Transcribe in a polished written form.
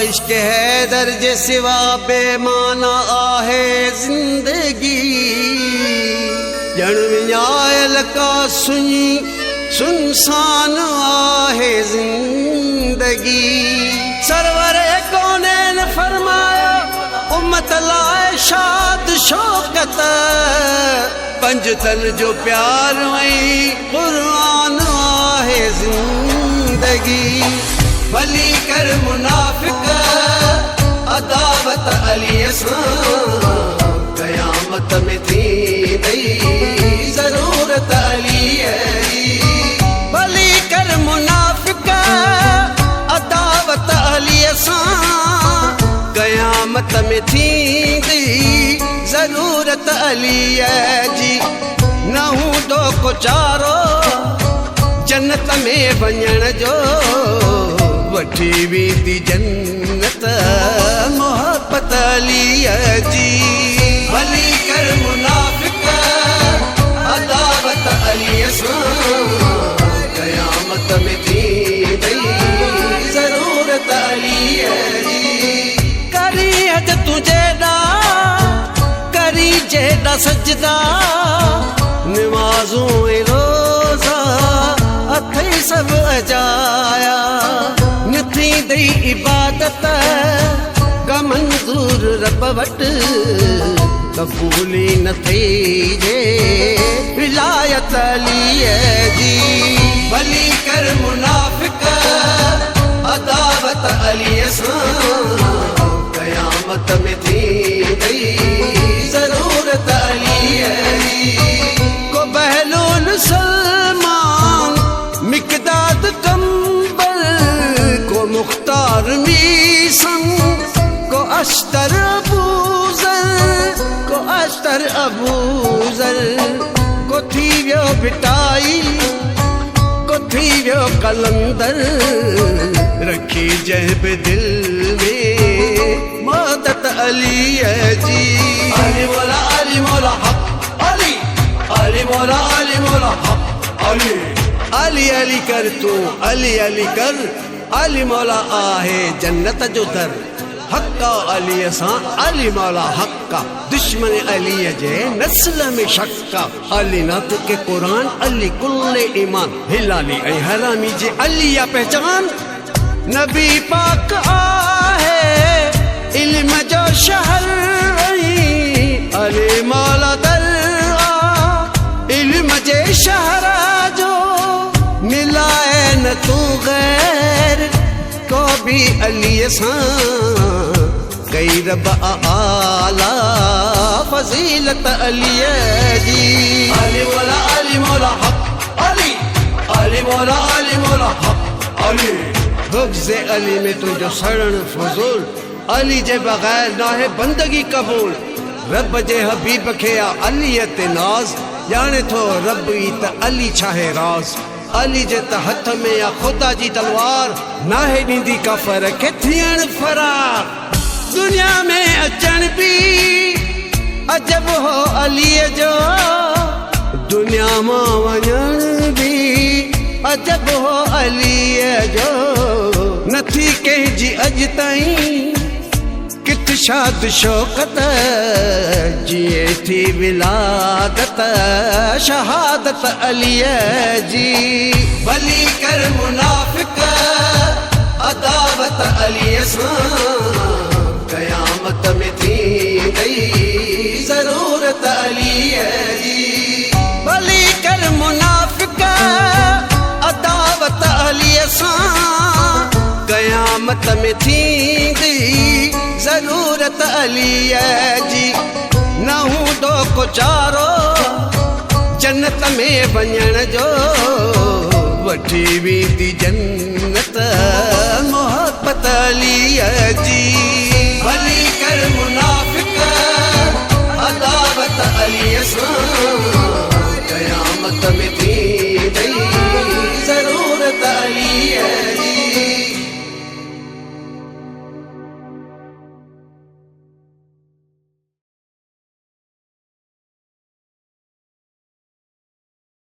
इश्क हैदर जे सिवा बेमाना आहे जिंदगी जण विञायल का सुनी सुनसान आहे जिंदगी सरवरे कौनैन फरमाया उम्मत लाए शाद शौकत पंजतन जो प्यार वही कुरान आहे जिंदगी भली कर मुनाफिक अदावत अली सां क़यामत में थी दई ज़रूरत अली जी भली कर मुनाफिक अदावत अली सां क़यामत में थी दई ज़रूरत अली जी न हूंदो को चारो जन्नत में वञण जो वठी वेंदी जन्नत मोहब्बत अली जी भली कर मुनाफिक अदावत अली सां क़यामत में थी दई ज़रूरत अली जी करी हज तुझे दा करी जेड़ा सजदा निमाज़ूं ऐं रोज़ा अथई सब अजाया नथी दई इबादत का मंजूर रब वट कबूली न थी जे विलायत अली जी भली कर मुनाफिक अदावत अली सां क़यामत में थी गई ज़रूरत अली जी को बहलूल सलमान मिकदाद कंबल को मुख्तार मीसन को अश्तर अबूजर को थी वियो भिटाई को थी वियो कलंदर रखी जहब दिल में मदद अली जी अली मौला हक अली अली मौला हक अली अली अली कर तू अली अली कर अली मौला आहे जन्नत जो दर हक्का अली सां अली मौला हक्का दुश्मन अली जे नस्ल में शक्का अली नात के कुरान अली कुल्ले ईमान हिलाली ऐं हरामी जे अली या पहचान नबी पाक आहे इल्म जो शहर अली मौला दर इल्म जे शहर जो मिलाए न तू गैर को भी अली सां कई रब आला फजीलत अली जी अली मौला हक अली अली मौला हक अली बुग़्ज़ अली में तुझो सड़न फज़ूल अली जे बगैर नाहे बंदगी कबूल रब जे हबीब खे अली ते नाज़ ॼाणे थो रब ई त अली छाहे राज़ अली जे त हथ में या खुदा जी तलवार नाहे ॾींदी काफ़र खे थियण फरार दुनिया में अचण भी अजब हो अली जो दुनिया मां वञण भी अजब हो अली जो नथी कंहिंजी अॼु ताईं किथ शाद शौकत जिए थी विलादत शहादत अली जी भली कर मुनाफिक अदावत अली सां क़यामत में थी गई ज़रूरत अली जी भली कर मुनाफिक अदावत अली सां क़यामत में थी गई ज़रूरत अली जी न हूंदो को चारो जन्नत में वञण जो वठी वेंदी जन्नत मोहब्बत अली जी भली कर मुनाफिक अदावत अली सां क़यामत में थी